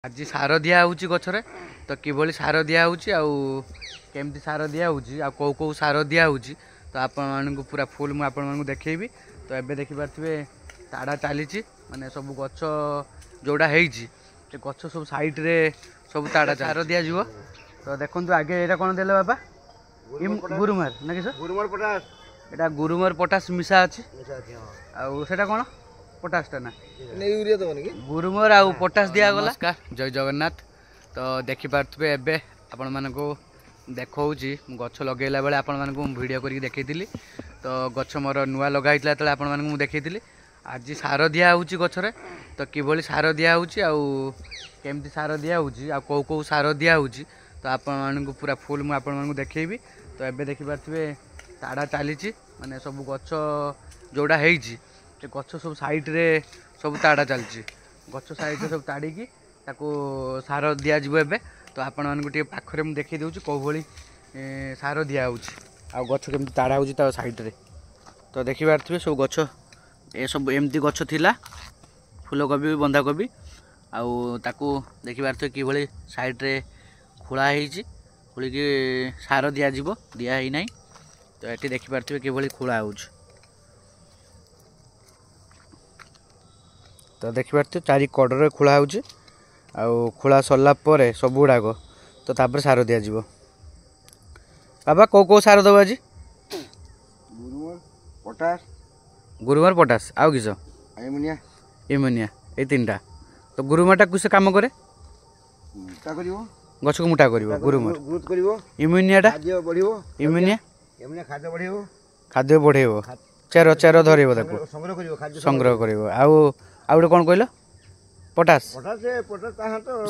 आज सार दिया गचरे तो किभली सार दिया केमती सार दिया कौ कौ सार दिया तो आपण पूरा फुल मुझे आपण देखी तो एबे देखी पारे ताड़ा चली माने सब गच जोड़ा गच सब साइड रे सब ताड़ा सार दि जाव तो देखो आगे यहाँ कौन देले बाबा गुरुमार ना कि गुरुमार पोटास एटा गुरुमार पोटास मिसा अच्छी आटा कौन पोटासटा ना यूरिया तो गुरुमर आ पोटास दिया गला जय जगन्नाथ। तो देखिपे एबे आपण मानक देखा गछ लगेला बेले आपण मानक वीडियो करके देखी तो गछ मोर नुआ लगाई आप देखी आज सार दिया गचरे तो किभली सार दिया केमती सार दिया कौ कौ सार दिया तो आपण पूरा फुल मुझे आपको देखी तो एबे देखी पारे ताड़ा चली माने सब गच जोड़ा गच सब साइड रे सब ताड़ा चलती गच साइड सब ताड़ी सार दि जाए तो आपण मानक पाखे मुझे देखी दूँ कौ भली सार दिया आ गच केमती ताड़ा हो साइड रे तो देखी पारे सब गच ए सब एमती गच थिला फूलकोबी बंधाकोबी आउ ताकू देखी पारे कि भली साइड रे खोला खोलिकी सार दि दिया ही नहीं तो ये देखी पारे कि भली खोला हो तो देखिए चारि कड़े खोला खोला सरला सब गुड़ाक तो तापर सार दि जाव बाबा कौ कौ सार दब आज गुरुमार पोटास आउ किस इमोनिया ये तीन टा तो गुरुमारटा किस कम करे गछ को मोटा कर गुरुमार इमोनियाटा इमोनिया खाद्य बढ़ेब चेर चेर धर संग्रह कर आउ कौन कहल पोटास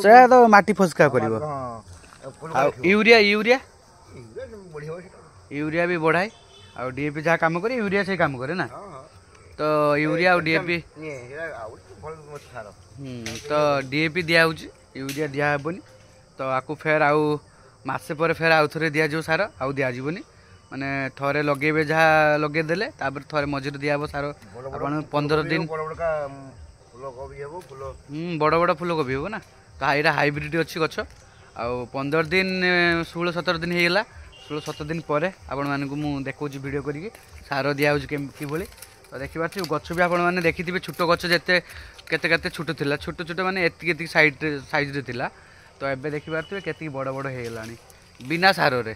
से तो माटी फसका कर यूरिया यूरिया यूरिया भी बढ़ाए आ डीएपी जहाँ कम करे यूरिया से काम करे ना तो यूरिया और डीएपी तो डीएपी दिया यूरिया दिहबनी तो आपको फेर आउ मसे पर फेर आउ थे दिज्व सार आउ दिज्वनी माने थरे लगे जहाँ लगेदेले थरे मझे दिहब सार आप 15 दिन बड़ बड़ फूलकोबी हे ना तो यहाँ हाइब्रिड अच्छी गच आ 15 दिन 16-17 दिन होगा 16-17 दिन पर आपण मानक देखा वीडियो करी सार दिया कि तो देखिए गच भी आपने देखी छोट गच जिते केते छोट थिला छोट छोट माने एति साइज रे थिला तो एबे देखि पारथिबे केति बड़ बड़ हे गेलानी बिना सार रे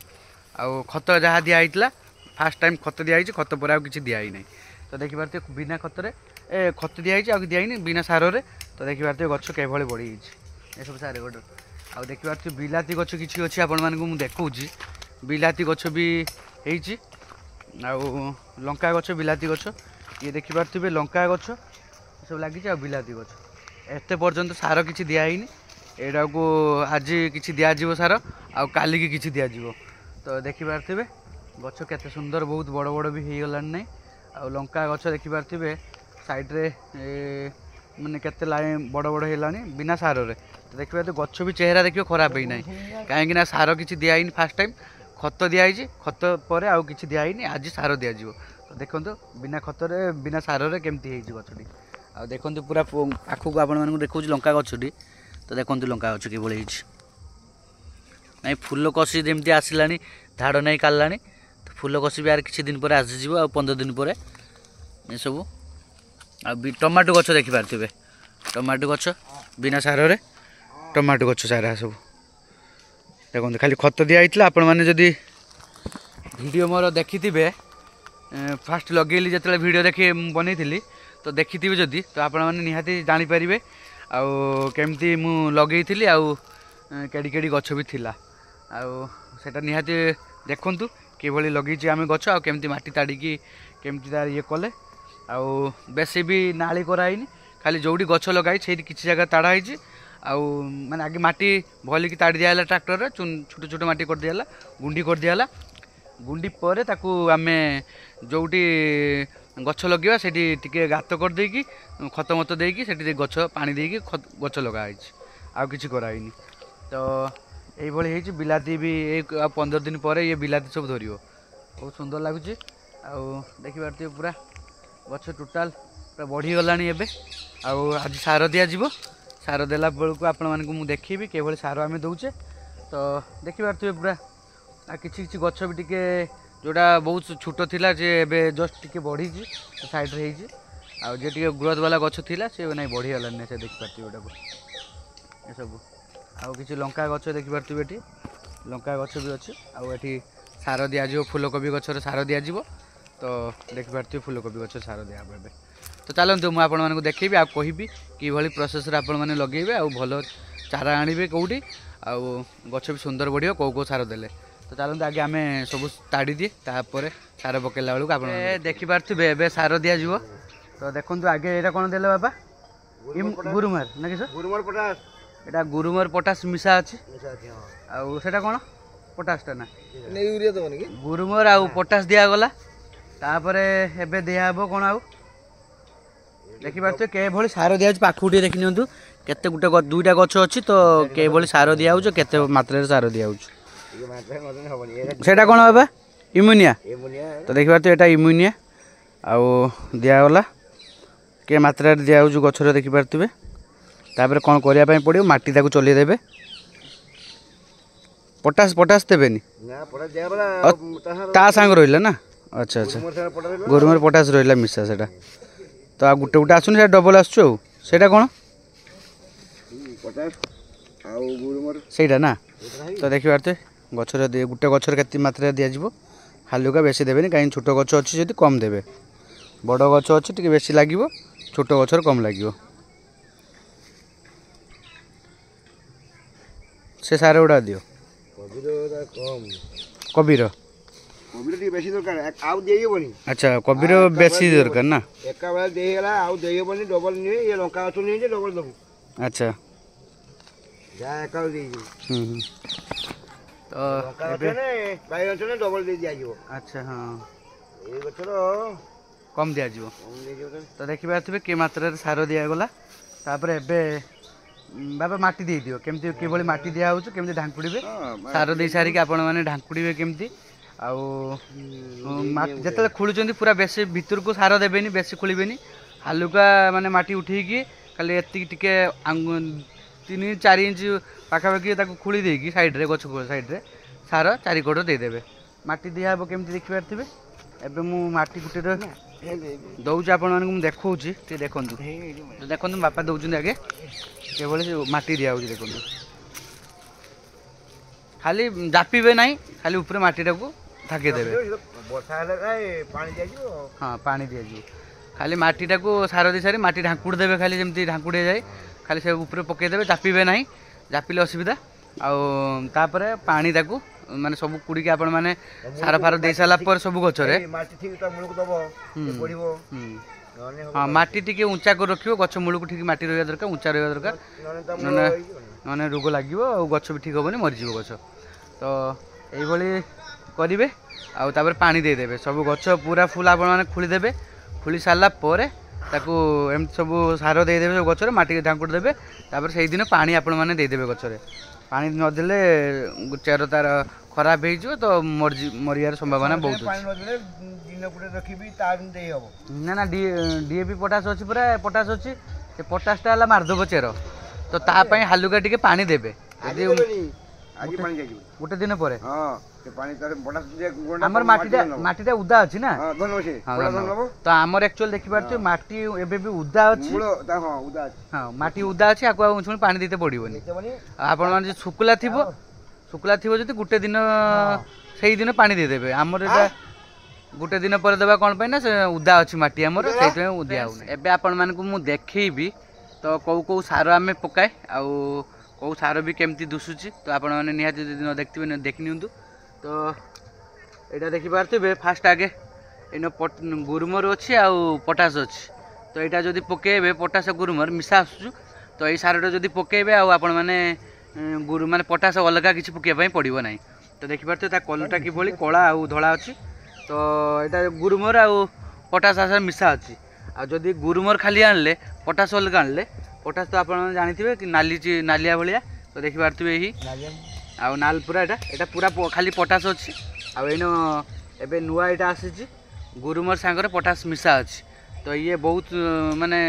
आ खत जहाँ दिया फास्ट टाइम खत दिया खत पर किसी दिया ही नहीं तो देखि पारथिबे बिना खत रे खत दिया दिया बिना सार रे तो देखि पारथिबे गछ केभली बढ़ी ये सब सारे गोटे आ देखि पारथिबे बिलाती गछ किछि अछि आपण मानकु मु देखौछि बिलाती गछ भी हेछि आ लंका गछ बिलाती गछ ये देखि पारथिबे लंका गछ सब लगी आ बिलाती गछ एते पर्यंत सार किछि दिया ही एटा को आज किछि दिया जीवो सार आ काली की किछि दिया जीवो तो देखि पारथिबे गछ केते सुंदर बहुत बड़ बड़ भी हे गलान नै आ लंका गछ देखि पारथिबे साइड रे माने केते लाइन बड़ बड़ हेलानी बिना सार रे तो देखिबे तो गछ भी चेहरा देखियो खराब हे नै काहे ना सार किछि दिया ही फास्ट टाइम खत दिया खत पर आउ किछि दिया ही आज सार दिया जीवो तो देखो बिना खत रे बिना सार रे केमती हे गछटी आ देखो पूरा आखु आपण मानकु देखौ लंका गछटी तो देखो लंका गछ कि भली नहीं फूल कषि जमी आसलानी धाड़ नहीं काला तो फूल कषि भी यार किसी दिन पर आसीज आ 15 दिन पर ये सब आ टमाटो गछ देखिपारे टमाटो गछ बिना सार रे टमाटो गछ सारा सब देखो खाली खत दिया आपण मैंने जदि वीडियो मोर देखी फास्ट लगेली जो वीडियो देखी बनई तो देखी जदि तो आपण मैंने निहाती जानीपारे आमती मु लगे केड़ी केड़ी गछ भी थिला सेटा निहाती देखंतु किभली लगे आम गछ आमती माटी ताड़िकी केमती तार ये कले बेसी भी नाली कराइनी खाली जोड़ी गछ लगाई से किसी जगह ताड़ा है माने आगे माटी भलिकी ताड़ी दिया ट्रैक्टर रे छोट छोट माटी कर दिया गुंडी कर दिया गुंडी पर ताकू आमे जोटी गछ लगे से गात कर देकी खत मत देकी से गछ पानी देकी गछ लगाई आउ किछि कराइनी तो ये बिलाती भी 15 दिन पर ये बिलाती सब धर बहुत सुंदर लगुच देखी पारे पूरा गछ टोटाल पूरा बढ़ी गलानी एबे आज सार दिया सार देला बेलू आपण मानक मु देखी किभली सार आम दौचे तो देखिपे पूरा किसी किसी गछ भी टिके जोड़ा बहुत छोट थिला जे एबे जस्ट टिके बढ़ी साइड रे हे आ जे टिके ग्रोथ वाला गछ थिला से नहीं बढ़ी गलानी से देखि पारती गोटा ये सब आ किसी लंका गछ देखि पारती एठी लंका गछ भी अच्छी आठी सार दिज्व फूलकोबी गचर सार दिज्व तो देखि पारती फूलकोबी गच सार दिया ए तो चलते मुझे आपण मानक देखी आ कहि कि प्रोसेस आपण मैंने लगे आ भल चारा आणवे कौटी आ गछ भी सुंदर बढ़िया कौ सार देले तो चलते आगे आम सब ताड़ी दिए तापर सार पकेला बेलू आप देखिपे ए सार दिज्व तो देखो आगे यहाँ कौन देले बाबा गुरुमार ना कि गुरुमार पोटास एटा गुरुमार पोटास मिसा अच्छी आटा कौन पोटासटा ना यूरिया दबनी कि गुरुमार आ पोटास दिगला तापर एबे दिया हे कौन आउ देखिपे के भली सार दिया पाखु टे देखी नियंतु केते गुटे दुईटा गछ अच्छी तो के भली सार दिया केते मात्रा सार दिया सेटा कौन बाबा इम्यूनिया तो देखिपे एटा इम्यूनिया आउ दिगला के मात्रा दिया गचर देखिपे तापर कौन करने पड़ो माटी ताको चलिए देवे पोटास पोटास देवेनि ता सांग रहा ना अच्छा अच्छा गुरुमार पोटास रहा मिसा से तो आ गुटे गुटे आसुन डबल आसुटा कौन सहीटा ना तो देखिए गचर गुटे गचर के मात्रा दिज्व हालुका बेसी देवेनि कहीं छोट गच अच्छी जो कम देवे बड़ गच अच्छी टी बेसी लगे छोट गचर कम लगे से सार गुड़ा दियो कबीर बेसी दरकार आउ देयबनी अच्छा कबीर बेसी दरकार ना एका बेला देयला आउ देयबनी डबल नि ये लंका गछ नि जे डबल दबु अच्छा जा एका देई तो एबे बाई गछ ने डबल दे दिया जिवो अच्छा हां ए गछर कम दिया जिवो तो देखि बाथबे के मात्रा रे सार दिया गला तापर एबे बाबा माटी दे दियो केमती केवल माटी दिया होछ केमती ढांकुड़ीबे सार दे सारी के आपण माने ढांकुड़ीबे केमती आउ जिते खोलुंट पूरा बेसी भितर को सार देवेनि बेसी खोलेनि हालुका माने माटी उठेकी खाली एति टिके 3-4 इंच पाखापाखि खोली देकी साइड रे गछ साइड रे सार 4 कोड़ देदेवे माटी दिया हे केमती देखि पारथिबे एबे मु माटी गुटे दौच आपण मानक देखौछि टे देखंतु तो देखंतु बापा दौचुंदी आगे केवल माटी दिया होछि देखंतु खाली जापिबे नाही खाली ऊपर माटीटा को थाके देवे वर्षा हेले पानी दिया जिवो हां पानी दिया जिवो खाली माटीटा को सार दे सारी माटी ढांकुड़ देवे खाली जेमती ढांकुड़े जाए खाली से ऊपर पके देवे जापिबे नाही जापिले असुविधा आउ तापर पानी ताकू माने सब कुड़ी के आपण माने सार फार दे साला पर सब गछरे माटी ठीक त मुळक दबो पड़िबो हां माटी टिके ऊंचा कर रखियो गछ मुळ को ठीक माटी रहया दरकार ऊंचा रहया दरकार नने रोग लागिवो आ गछ भी ठीक होबनी मरि जिवो गछ तो एई भली करिवे आ तापर पानी दे देबे सब गछ पूरा फुल आपण माने खुली देबे खुली साला परे ताकू एम सब सार दे देबे गछरे माटी ढांकुड़ देबे तापर सेही दिन पानी आपण माने दे देबे गछरे पानी न देले चेर तार खराब हे जो तो मरियार संभावना बहुत पानी न देले दिन गुटे रखिबी ता दिन देई हबो ना ना डीएपी पोटास अछि पूरा पोटास अछि से पोटासटा हला मारदबो चेर तो ता पई हालुका टिके पानी देबे यदि आगे पानी जाई गुटे दिन परे हां से पानी तारे पोटास जे गोंडा हमर माटीटा उदा अछि ना हां धन होछे पोड़ा धन लबो तो हमर एक्चुअल देखि पारछु माटी एबे भी उदा अछि मुळो ता हां उदा अछि हां माटी उदा अछि आको छुन पानी देते पड़िबोनी आपण मान जे सुकुला थिबो जति गुटे दिन सेही दिन पानी दे देबे हमर एटा गुटे दिन पर देबा कोन पय ना से उदा अछि माटी हमर सेइते उदिया होने एबे आपण मान को मु देखैबी तो कौ सार आमे पकाए आउ कौ सार भी केमती दुसुची तो आपण माने निहाती दिन देखथिबे न देखि नियंतु तो एटा देखि पारथिबे फास्ट आगे इन गुरुमर अछि आउ पोटास अछि तो एटा जदी पकेबे पोटास गुरुमर मिसा आसु तो एई सारटा जदी पकेबे आउ आपण माने गुरु माने पोटास अलगा किछि पकेबा पय पड़िबो नाही तो देखि पारथिबे ता कलरटा कि भली कळा आउ धळा अछि तो एटा गुरुमर आउ पोटास आसा मिसा अछि आ जदी गुरुमर खाली आनले पोटास अलगा आनले पोटास तो आपण जानिथिबे कि नालिया भलिया तो देखि पारथिबे एही आउ नाल पूरा एटा पूरा खाली पोटास अछि आ एनो एबे नुआ एटा आसीछि गुरुमर सांगरे पोटास मिसा अछि तो ये बहुत माने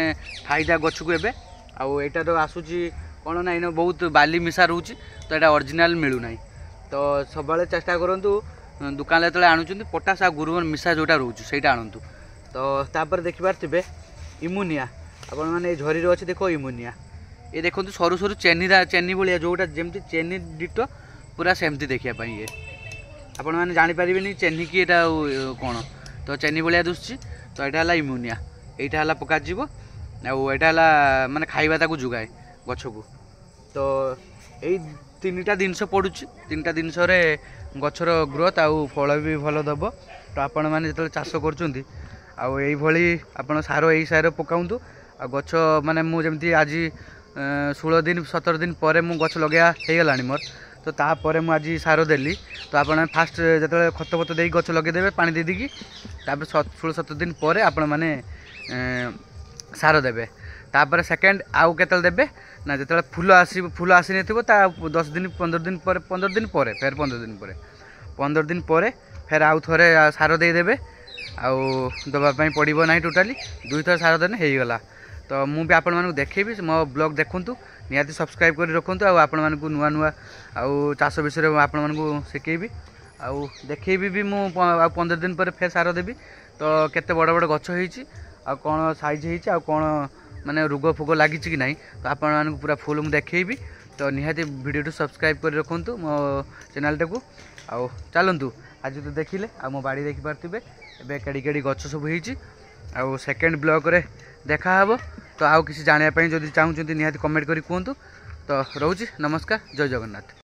फायदा गछ को एबे आउ एटा तो आसूची कौन ना इन बहुत बाली मिसा रोचे तो यहाँ ओरिजिनाल मिलूना तो सब चेष्टा करूँ दुकान जो आणुंट पोटास आ गुरुवर मिसा जोटा रोचे सहीटा आणतु तो तापर देखिपारे इमुनिया आपण मैंने झरी अच्छे देख इमुनिया ये देखो सरू सरू चेनी भाया जोटा जमी चेनी डिटो पूरा सेमती देखापी ये आपण मैंने जानीपारे चेनी की एटा कौन तो चेनी भाया दुसुची तो यहाँ है इमुनिया यहाँ है पकाजी आईटा है माने खाइबा ताकू जुगाए गछ को तो यही तीनटा जिनस पड़ू तीनटा जिनस गछर ग्रोथ आउ फल भी भल दब तो आपण मैंने जो चाष कर आप सार यही सार पकाऊँ आ गछ माने मुझे आज 16 दिन 17 दिन पर मु गछ लगे गला मोर तो तापर मुझे आज सार देली तो आप फास्ट जो खत फत दे गछ लगेदेवे पानी दे दी 16-17 दिन पर आपण मैंने सार देवे तापर सेकेंड आउ केतल देवे ना जो फूल आसी नहीं 10 दिन 15 दिन पर 15 दिन पर फिर 15 दिन पर फिर आउ थे सार देदेवे आउ दवापाई पड़ो ना टोटाली 2 थर सार देने हो गला तो मुझे आपण मानक देखेबी मो ब्लॉग देखूँ निहाती सब्सक्राइब कर रखुँ आपण मानक नुआ नुआ आउ चाष विषय आपण मानक शिखेबी आउ देखेबी भी मु 15 दिन पर फिर सार देवी तो केते बड़ बड़ गछ होईची आ कौन साइज होईची आ कौन माने रोग फोग लगी कि नहीं तो आपण मानक पूरा फुल मुझे देखेबी तो निहाती वीडियो सब्सक्राइब कर रखुँ मो चैनल टाकू आउ चलतु आज तो देखिले आ मो बाड़ी देखि पारथिबे एबे केडी केडी गछ सब होईची आउ सेकेंड ब्लॉग रे देखा हबो तो आउ किसी जानिया पई जदि चाहूचंती निहाती कमेंट करी कहतु तो रोची नमस्कार जय जगन्नाथ।